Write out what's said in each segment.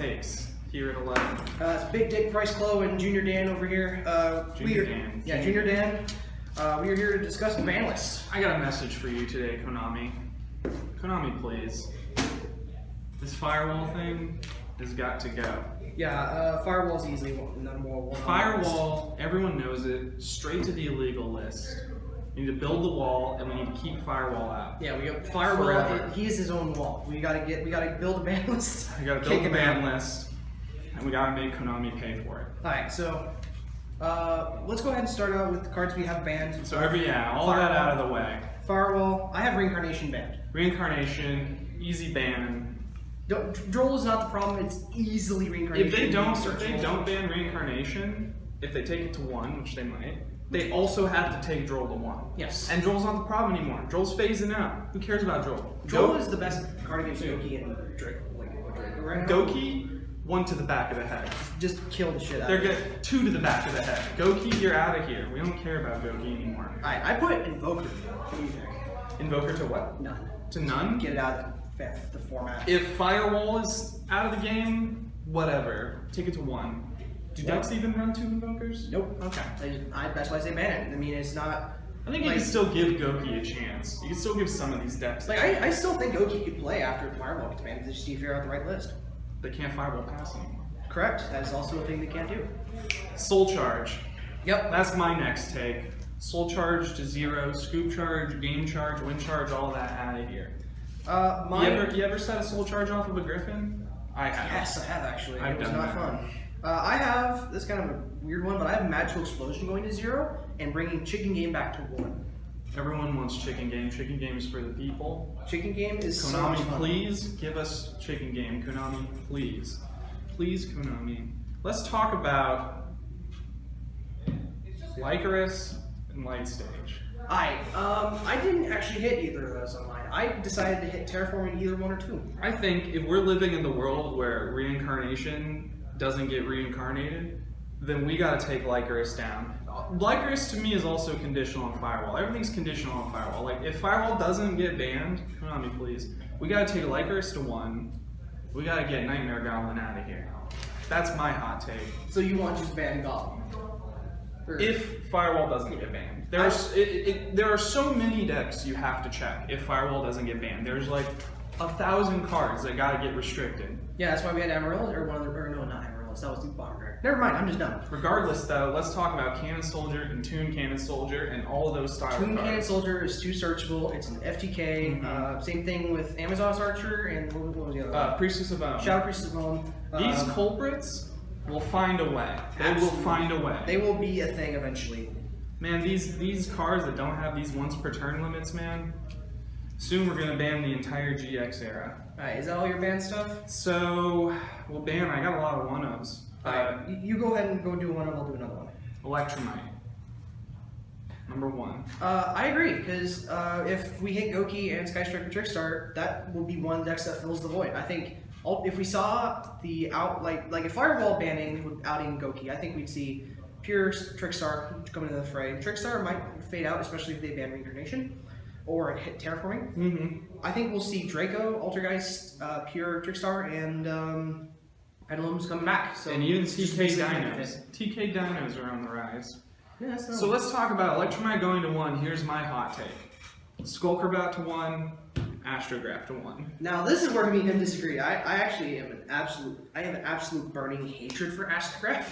takes here at 11? It's Big Dick Price Clo and Junior Dan over here. Junior Dan. Yeah, Junior Dan. We are here to discuss ban lists. I got a message for you today, Konami. Konami, please. This firewall thing has got to go. Yeah, Firewall's easily number one. Firewall, everyone knows it, straight to the illegal list. We need to build the wall, and we need to keep Firewall out. Yeah, we got Firewall. Forever. He is his own wall. We gotta build a ban list. We gotta build the ban list, and we gotta make Konami pay for it. All right, so let's go ahead and start out with the cards we have banned. So all that out of the way. Firewall. I have Reincarnation banned. Reincarnation, easy ban. Droll is not the problem. It's easily Reincarnation. If they don't ban Reincarnation, if they take it to 1, which they might, they also have to take Droll to 1. Yes. And Droll's not the problem anymore. Droll's phasing out. Who cares about Droll? Droll is the best card against Goki and Draco. Right now. Goki, 1 to the back of the head. Just kill the shit out They're of it. good. 2 to the back of the head. Goki, you're out of here. We don't care about Goki anymore. Alright, I put Invoker. What do you think? Invoker to what? None. To none? Get it out of the format. If Firewall is out of the game, whatever. Take it to 1. Do decks even run 2 Invokers? Nope. Okay. That's why I say ban it. I mean, it's not. I think you can still give Goki a chance. You can still give some of these decks. Like I still think Goki could play after Firewall gets banned. Just see if you're out the right list. They can't Firewall pass anymore. Correct. That is also a thing they can't do. Soul Charge. Yep. That's my next take. Soul Charge to 0, Scoop Charge, Game Charge, Win Charge, all that out of here. You ever set a Soul Charge off of a Griffin? I have. Yes, I have actually. I've it was done not that. fun. I have this kind of a weird one, but I have Magical Explosion going to 0 and bringing Chicken Game back to 1. Everyone wants Chicken Game. Chicken Game is for the people. Chicken Game is so Konami, much fun. please give us Chicken Game. Konami, please. Please, Konami. Let's talk about Lycaris and Light Stage. I didn't actually hit either of those on mine. I decided to hit Terraforming either 1 or 2. I think if we're living in the world where reincarnation doesn't get reincarnated, then we gotta take Lycaris down. Lycaris to me is also conditional on Firewall. Everything's conditional on Firewall. Like if Firewall doesn't get banned, Konami please, we gotta take Lycaris to 1. We gotta get Nightmare Goblin out of here. That's my hot take. So you want to just ban Goblin? If Firewall doesn't get banned. There are so many decks you have to check if Firewall doesn't get banned. There's like 1,000 cards that gotta get restricted. Yeah, that's why we had Amaryllis, or no, not Amaryllis, that was the bomber card. Never mind, I'm just done. Regardless though, let's talk about Cannon Soldier and Toon Cannon Soldier and all of those style Toon cards. Cannon Soldier is 2 searchable, it's an FTK, same thing with Amazon's Archer, and what was the other one? Priestess of Own. Shadow Priestess of Own. These culprits will find a way. They will find a way. They will be a thing eventually. Man, these cards that don't have these once per turn limits, man, soon we're gonna ban the entire GX era. Alright, is that all your ban stuff? So, we'll ban, I got a lot of 1-ofs. Alright, you go ahead and go do one, and I'll do another one. Electromite. Number 1. I agree, because if we hit Goki and Sky Striker Trickstar, that will be one deck that fills the void. I think if we saw the like if Firewall banning would outing Goki, I think we'd see pure Trickstar come into the fray. Trickstar might fade out, especially if they ban Reincarnation or hit Terraforming. I think we'll see Draco, Altergeist, pure Trickstar, and Pendulum's coming back. So and even TK Dinos. TK Dinos are on the rise. Yeah, so let's talk about Electromite going to 1. Here's my hot take. Skullcrabat to 1, Astrograph to 1. Now this is where me and him disagree. I actually am I have an absolute burning hatred for Astrograph.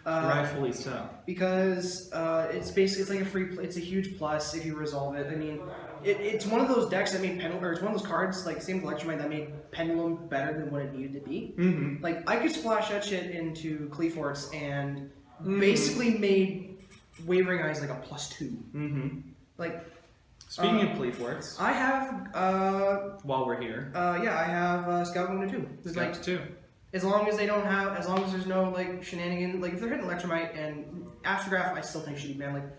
Rightfully so. Because it's like it's a huge plus if you resolve it. I mean, it's one of those decks that made Pendulum, or it's one of those cards like same with Electromite that made Pendulum better than what it needed to be. Like I could splash that shit into Cleaforts and basically made Wavering Eyes like a +2. Like speaking of Cleaforts, I have while we're here, I have Scout going to 2. Scout to 2. As long as there's no like shenanigan, like if they're hitting Electromite and Astrograph, I still think should be banned. Like,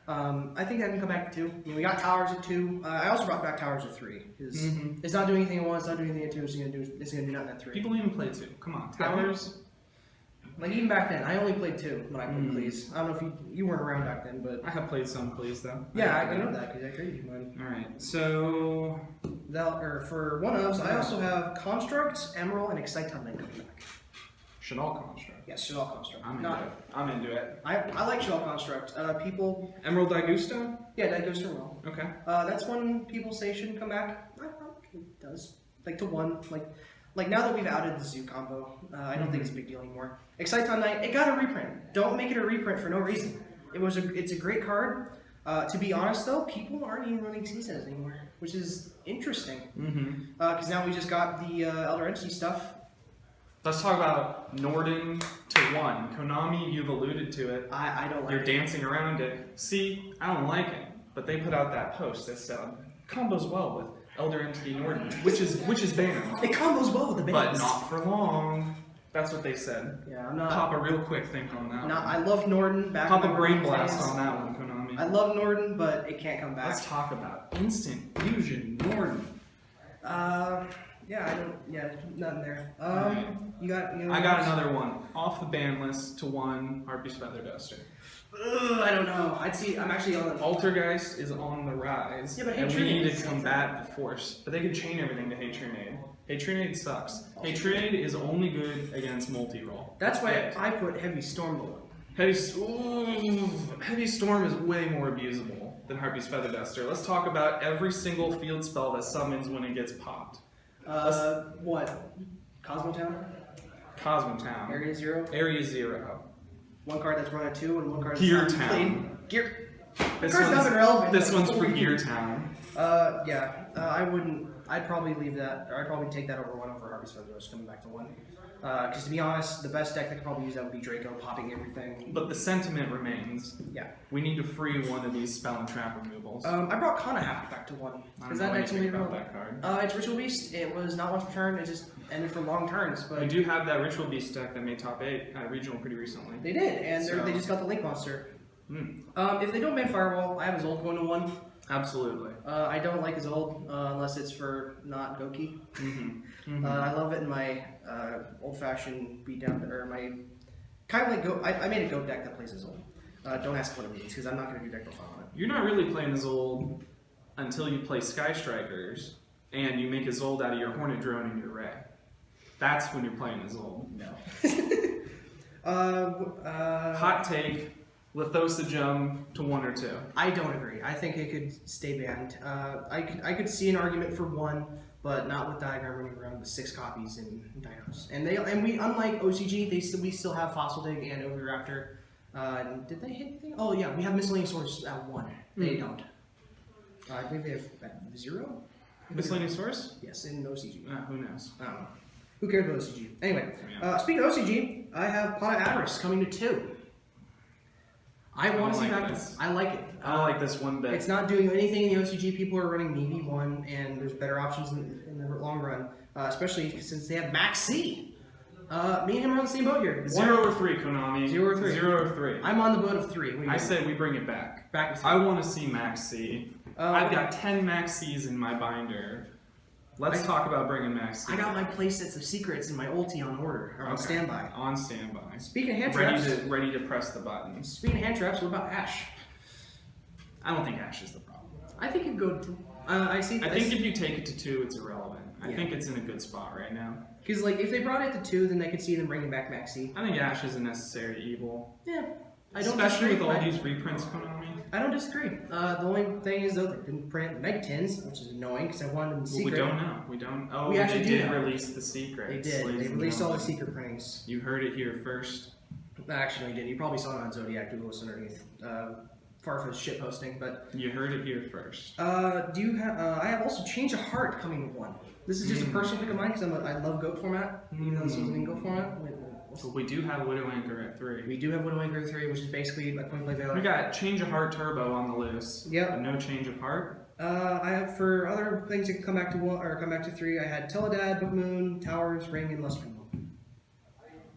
I think that can come back to 2. I mean, we got Towers at 2. I also brought back Towers at 3 because it's not doing anything at 1, it's not doing anything at 2. It's gonna do nothing at 3. People even play 2. Come on, Towers. Like even back then, I only played 2 when I played Please. I don't know if you weren't around back then, but I have played some Please though. Yeah, I know that because I traded you mine. All right, so for 1-ofs, I also have Construct, Emerald, and Excite Tumbling coming back. Shadal Construct. Yes, Shadal Construct. I'm into it. I like Shadal Construct. People. Emerald Daigusto? Yeah, that goes to well. Okay. That's one people say shouldn't come back. I think it does. Like to one. Like now that we've outed the Zoo combo, I don't think it's a big deal anymore. Exciton Knight, it got a reprint. Don't make it a reprint for no reason. It's a great card. To be honest though, people aren't even running C-Sets anymore, which is interesting. Because now we just got the Elder Entity stuff. Let's talk about Norden to 1. Konami, you've alluded to it. I don't like You're it. dancing around it. See, I don't like it, but they put out that post that said combos well with Elder Entity Norden, which is banned. It combos well with the But bans. not for long. That's what they said. Yeah, I'm not. Pop a real quick think on that. I love Norden. Back Pop in a the brain days. blast on that one, Konami. I love Norden, but it can't come back. Let's talk about Instant Fusion Norden. Yeah, I don't. Yeah, nothing there. Right. You got. I got another one off the ban list to 1. Harpy's Feather Duster. I don't know. I'm actually on. Altergeist is on the rise, Yeah, but and we Hatred need is to combat the force. But they can chain everything to Hatred. Hatred sucks. Hatred is only good against multi-roll. That's why I put Heavy Storm below. Heavy Storm is way more abusable than Harpy's Feather Duster. Let's talk about every single field spell that summons when it gets popped. What? Cosmotown? Cosmotown. Area 0? Area 0. One card that's run at 2 and one card that's Gear not Town. played. Gear. This card's not one's, been relevant. this one's for Gear Town. I wouldn't. I'd probably leave that, or I'd probably take that over 1 over Harvey's Feather Duster coming back to 1. Because to be honest, the best deck that could probably use that would be Draco popping everything. But the sentiment remains. Yeah. We need to free one of these spell and trap removals. I brought KONAMI back to 1. I don't Is know that next anything one? about that card. It's Ritual Beast. It was not once per turn. It just ended for long turns. But We do have that Ritual Beast deck that made top 8 at regional pretty recently. they did, and So- they just got the Link Monster. Hmm. If they don't ban Firewall, I have his old going to 1. Absolutely. I don't like his old unless it's for not Goki. I love it in my old-fashioned beatdown, or my kind of like Go. I made a Goat deck that plays his old. Don't ask what it means because I'm not going to do deck profile on it. You're not really playing Isolde until you play Sky Strikers and you make Isolde out of your Hornet Drone and your Ray. That's when you're playing Isolde. No. Hot take. Lithosagem to 1 or 2. I don't agree. I think it could stay banned. I could see an argument for 1, but not with Diagram running around with 6 copies in Dinos. And we unlike OCG, we still have Fossil Dig and Oviraptor. Did they hit anything? Oh yeah, we have Miscellaneous Source at 1. They don't. I think they have 0. Miscellaneous Source? Yes, in OCG. Who knows? I don't know. Who cares about OCG? Anyway, Yeah. speaking of OCG, I have Pot of Avarice coming to 2. I want to see like back. this. I like it. I don't like this one bit. It's not doing anything in the OCG. People are running maybe 1, and there's better options in the long run, especially since they have Max C. Me and him are on the same boat here. 0 or 3, Konami. 0 or 3. 0 or 3. I'm on the boat of 3. What do you I think? said we bring it back. Back to I want to see Max C. I've got 10 Max C's in my binder. Let's talk about bringing Max C. I got my playsets of secrets in my ulti on order, or on standby. On standby. Speaking of hand traps, Ready to press the buttons. speaking of hand traps, what about Ash? I don't think Ash is the problem. I think it could go. I think if you take it to 2, it's irrelevant. I Yeah. think it's in a good spot right now. because like if they brought it to 2, then I could see them bringing back Maxi. I think Ash is a necessary evil. Yeah, I don't Especially disagree. with all these reprints, Konami. I don't disagree. The only thing is though they didn't print Megatins, which is annoying because I wanted them Well, secret. we don't know. We don't. Oh, We actually they do did know. release the secrets. They did. ladies They and released all the gentlemen. secret printings. You heard it here first. Actually, they did. You probably saw it on Zodiac Doodles underneath Farfa's shit posting. But You heard it here first. do you have? I have also Change of Heart coming to 1. This is just a personal pick of mine because I love Goat format. Even though this wasn't in Goat format. So we do have Widow Anchor at 3. We do have Widow Anchor 3, which is basically a point play We value. got Change of Heart Turbo on the loose. Yep. But no Change of Heart. I have for other things that come back to 1 or come back to 3. I had Teledad, Book Moon, Towers, Ring, and Luster Moon.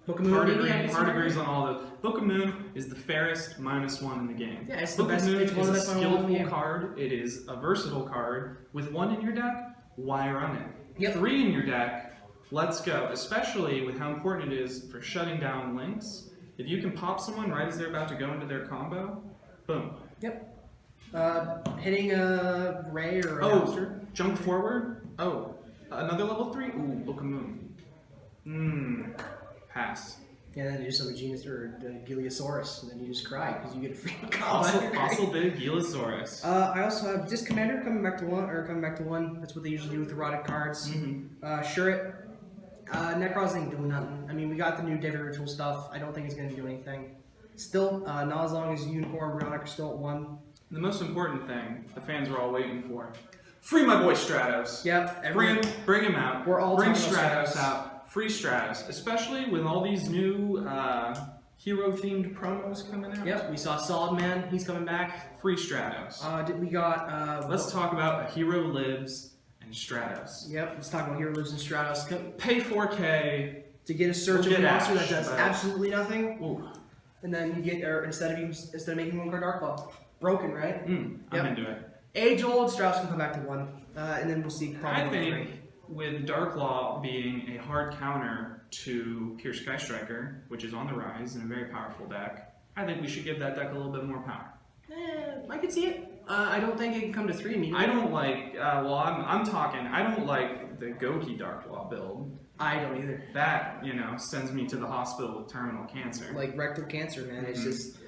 Book of Moon. Hard agrees on all those. Book of Moon is the fairest -1 in the game. Yeah, it's the Book best. of Moon It's one of the is best a one in the skillful game. card. It is a versatile card. With 1 in your deck, why run it? Yep. 3 in your deck, let's go. Especially with how important it is for shutting down links. If you can pop someone right as they're about to go into their combo, boom. Yep. Hitting a Ray or a monster. Jump forward. Oh, another level 3. Ooh, Book of Moon. Pass. And then you do some Genus or the Giliosaurus, and then you just cry because you get a free combo. Fossil big Giliosaurus. I also have Disc Commander coming back to one. That's what they usually do with erotic cards. Shuret. Necros ain't doing nothing. I mean, we got the new David Ritual stuff. I don't think it's going to do anything. Still, not as long as Unicorn and Bionic are still at 1. The most important thing the fans are all waiting for. Free my boy Stratus. Yep. Bring him out. We're all bring talking about Stratus out. Free Stratus. Especially with all these new hero-themed promos coming out. Yep. We saw Solid Man. He's coming back. Free Stratus. We got... Let's talk about A Hero Lives and Stratus. Yep. Let's talk about Hero Lives and Stratus. Pay 4K. To get a search of a monster that does but... absolutely nothing. Ooh. And then you get, or instead of making 1 card Dark Claw. Broken, right? I'm into it. Age old, Strauss can come back to 1, and then we'll see. I think with Darklaw being a hard counter to Pure Sky Striker, which is on the rise and a very powerful deck, I think we should give that deck a little bit more power. I could see it. I don't think it can come to 3 immediately. I don't like. I'm talking. I don't like the Goki Darklaw build. I don't either. That sends me to the hospital with terminal cancer. Like rectal cancer, man. It's just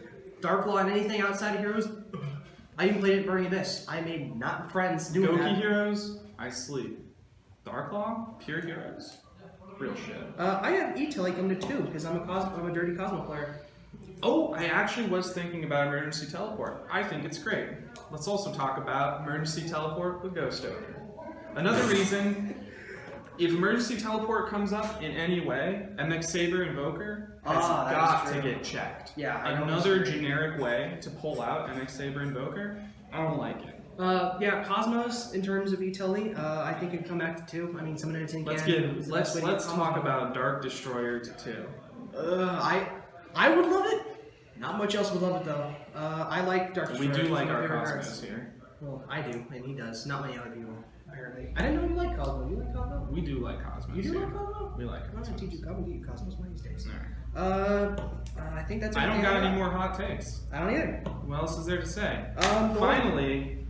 Darklaw and anything outside of Heroes. I even played it Burning Abyss. I made not friends doing that. Goki Heroes, I sleep. Darklaw, Pure Heroes, real shit. I have E-Telly come to 2 because I'm a dirty Cosmo player. Oh, I actually was thinking about Emergency Teleport. I think it's great. Let's also talk about Emergency Teleport with Ghost Ogre. Another reason, if Emergency Teleport comes up in any way, MX Saber Invoker has got to get checked. Yeah, another generic way to pull out MX Saber Invoker, I don't like it. Yeah, Cosmos in terms of E-Telly, I think it can come back to 2. I mean, some editing can. Let's talk about Dark Destroyer to 2. I would love it. Not much else would love it though. I like Dark Destroyer. We do like our Cosmos here. Well, I do, and he does. Not many other people, apparently. I didn't know you like Cosmo. You like Cosmo? We do like Cosmos. You do here. like Cosmo? We like Cosmos. I'm gonna teach you. I'm gonna get you Cosmos one of these days. Alright. I think that's. I don't got any more hot takes. I don't either. What else is there to say? Finally,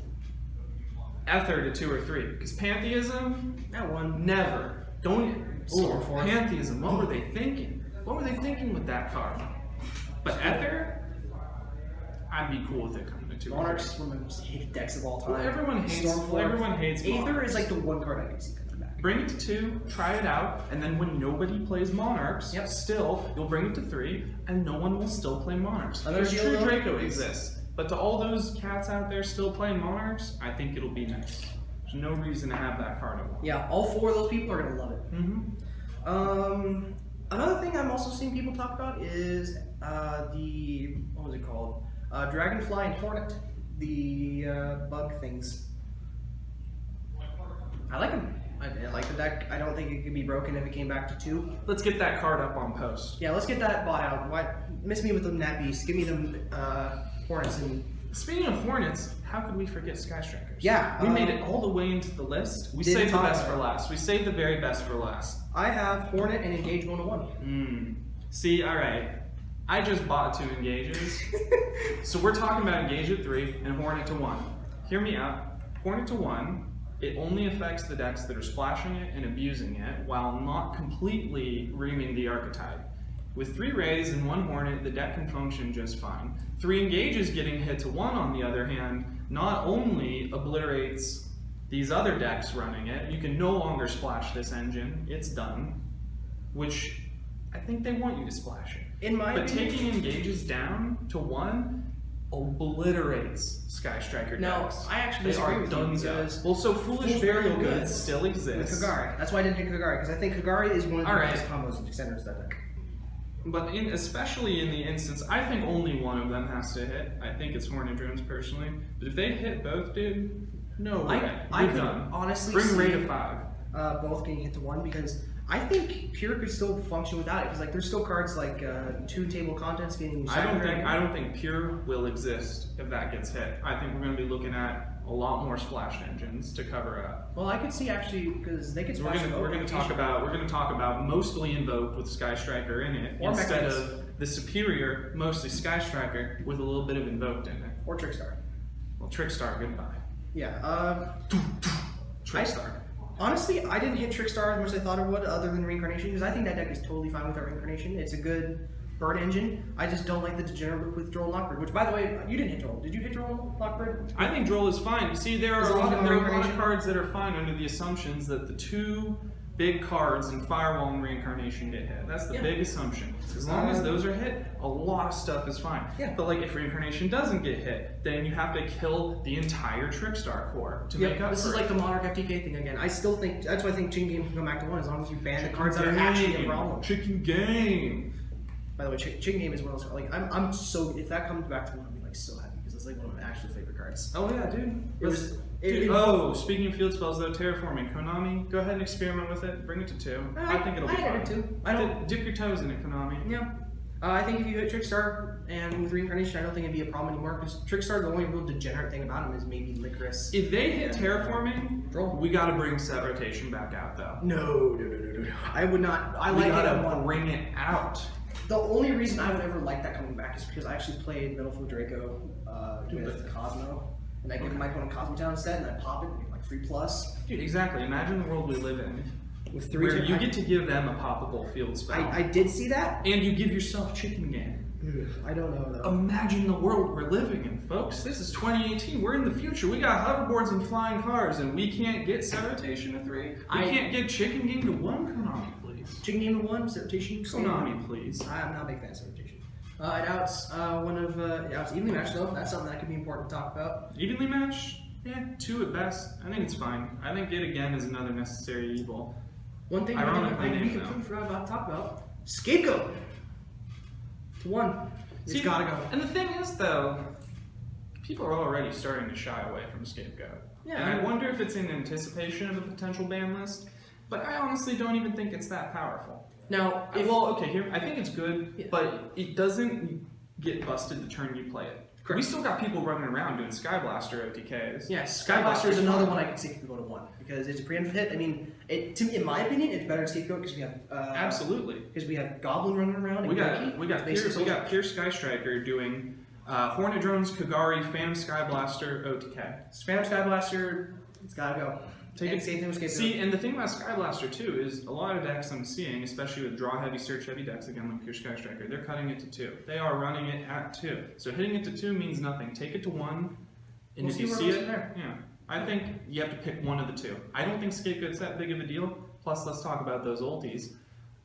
Ether to 2 or 3. Because Pantheism, that one. Never. Don't. Pantheism. What were they thinking? What were they thinking with that card? But Ether, I'd be cool with it coming to 2. Monarch's one of my most hated decks of all time. Well, everyone hates. Aether Monarchs. is like the one card I can see coming back. Bring it to 2, try it out, and then when nobody plays Monarchs, still you'll bring it to 3, and no one will still play Monarchs. Because True Draco exists, but to all those cats out there still playing Monarchs, I think it'll be nice. There's no reason to have that card at all. Yeah, all 4 of those people are gonna love it. Another thing I'm also seeing people talk about is what was it called? Dragonfly and Hornet, the bug things. I like them. I like the deck. I don't think it could be broken if it came back to 2. Let's get that card up on post. Yeah, let's get that bought out. Why miss me with them Nat Beasts? Give me them Hornets and. Speaking of Hornets, how could we forget Sky Strikers? Yeah, we made it all the way into the list. We saved the best for last. We saved the very best for last. I have Hornet and Engage 1-1. See, all right. I just bought 2 Engages. So we're talking about Engage at 3 and Hornet to 1. Hear me out. Hornet to 1, it only affects the decks that are splashing it and abusing it while not completely reaming the archetype. With 3 Rays and 1 Hornet, the deck can function just fine. 3 Engages getting hit to 1, on the other hand, not only obliterates these other decks running it, you can no longer splash this engine, it's done, which I think they want you to splash it. But taking Engages down to 1 obliterates Sky Striker decks. No, I actually disagree with you because... Well, so Foolish Burial Goods still exists. With Kagari. That's why I didn't pick Kagari, because I think Kagari is one of the best combos of extenders that deck. But especially in the instance, I think only one of them has to hit. I think it's Hornet Drones personally. But if they hit both, dude, no way. I could done. Honestly bring see Ray to 5. Both getting hit to 1 because I think Pure could still function without it. Because like there's still cards like 2 table contents getting. I don't think Pure will exist if that gets hit. I think we're going to be looking at a lot more splash engines to cover it up. Well, I could see actually because they could splash. We're going to talk about mostly Invoked with Sky Striker in it instead of the superior mostly Sky Striker with a little bit of Invoked in it. Or Trickstar. Well, Trickstar, goodbye. Yeah. Trickstar. Honestly, I didn't hit Trickstar as much as I thought it would, other than Reincarnation, because I think that deck is totally fine with our Reincarnation. It's a good bird engine. I just don't like the degenerate loop with Droll and Lockbird, which, by the way, you didn't hit Droll. Did you hit Droll Lockbird? I think Droll is fine. You see, there are As a long lot as of, no there are a lot of Reincarnation? cards that are fine under the assumptions that the two big cards in Firewall and Reincarnation get hit. That's the Yeah. big assumption. As long as those are hit, a lot of stuff is fine. Yeah. But like if Reincarnation doesn't get hit, then you have to kill the entire Trickstar core to make up This for is it. like the Monarch FTK thing again. I still think, that's why I think Chicken Game can come back to 1 as long as you ban the cards that are actually a problem. Chicken game. By the way, Chicken Game is one of those, like, I'm so, if that comes back to 1, I'll be like so happy because it's like one of my actual favorite cards. Oh yeah, dude. It was, Oh, speaking of field spells though, Terraforming, Konami, go ahead and experiment with it. Bring it to 2. I think it'll be I fine. did it too. I don't. Dip your toes in it, Konami. Yeah. I think if you hit Trickstar and with Reincarnation, I don't think it'd be a problem anymore because Trickstar, the only real degenerate thing about him is maybe Licorice. If they hit Terraforming, Droll. we gotta bring set rotation back out though. No. I would not. I We like it at gotta 1. bring it out. The only reason I would ever like that coming back is because I actually played Middlefield Draco with Cosmo, and I give my opponent Cosmo Town set, and I pop it, and get like free plus. Dude, exactly. Imagine the world we live in, With 3 where you get to give them a poppable field spell, I did see that. and you give yourself chicken game. I don't know though. Imagine the world we're living in, folks. This is 2018. We're in the future. We got hoverboards and flying cars, and we can't get set rotation to 3. We can't get chicken game to 1. Konami, please. Chicken Game to 1, rotation. Konami, please. I'm not a big fan of rotation. It outs one of it's evenly matched though. That's something that could be important to talk about. Evenly matched? Yeah, 2 at best. I think it's fine. I think it again is another necessary evil. One thing Ironically we named, completely forgot about to talk about: Scapegoat to 1. It's See, gotta go. And the thing is, though, people are already starting to shy away from Scapegoat. Yeah. And I wonder if it's in anticipation of a potential ban list, but I honestly don't even think it's that powerful. Now, Here, I think it's good, Yeah. but it doesn't get busted the turn you play it. Correct. We still got people running around doing Skyblaster OTKs. yeah, Skyblaster is another one I can see people go to 1 because it's a preemptive hit. I mean, in my opinion, it's better than Scapegoat because we have Absolutely. because we have Goblin running around. We And got Pure Sky Striker doing Hornet Drones, Kagari, Phantom Skyblaster, OTK. Phantom Skyblaster, it's gotta go. Take And it. same thing with Scapegoat. See, and the thing about Skyblaster too is a lot of decks I'm seeing, especially with draw heavy, search heavy decks again like Pure Sky Striker, they're cutting it to 2. They are running it at 2. So hitting it to 2 means nothing. Take it to 1, and We'll if see you where it see goes it, from there. yeah. I think you have to pick one of the 2. I don't think Scapegoat's that big of a deal. Plus, let's talk about those ultis.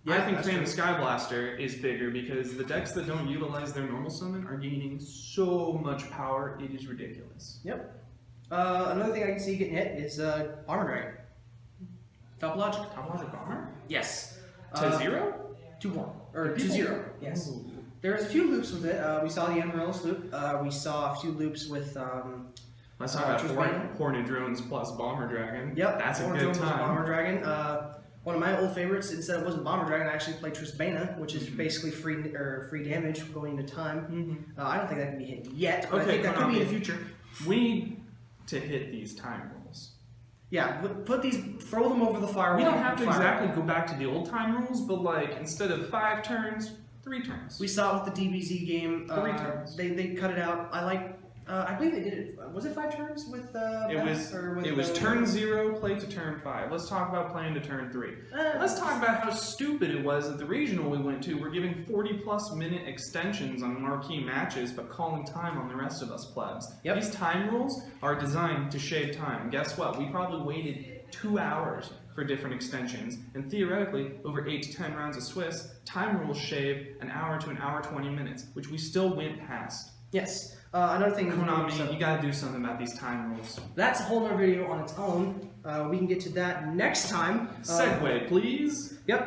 I Yeah, think that's Phantom true. Skyblaster is bigger because the decks that don't utilize their normal summon are gaining so much power, it is ridiculous. Yep. Another thing I can see getting hit is Armor Dragon. Top Logic. Topologic Bomber? Yes. To 0? To 1. Or to People- 0. Yes. Ooh. There's a few loops with it. We saw the Amaryllis loop. We saw a few loops with. Let's talk about Trickster. Hornet Drones plus Bomber Dragon. Yep. That's a Hornet good Drones was time. Bomber Dragon. One of my old favorites. Instead it wasn't Bomber Dragon, I actually played Trisbana, which is basically free damage going into time. I don't think that can be hit yet, but I Okay, think that could be in the Konami. future. We need to hit these time rules. Yeah, put these, throw them over the firewall. We don't have to Firewall. exactly go back to the old time rules, but like instead of 5 turns, 3 turns. We saw it with the DBZ game. 3 turns. They cut it out. I believe they did it. Was it 5 turns with It was turn 0, play to turn 5. Let's talk about playing to turn 3. Let's talk about how stupid it was at the regional we went to. We're giving 40+ minute extensions on marquee matches, but calling time on the rest of us plebs. Yep. These time rules are designed to shave time. And guess what? We probably waited 2 hours for different extensions, and theoretically, over 8 to 10 rounds of Swiss, time rules shave an hour to an hour 20 minutes, which we still went past. Yes. Another thing. Konami, you gotta do something about these time rules. That's a whole other video on its own. We can get to that next time. Segway, please. Yep.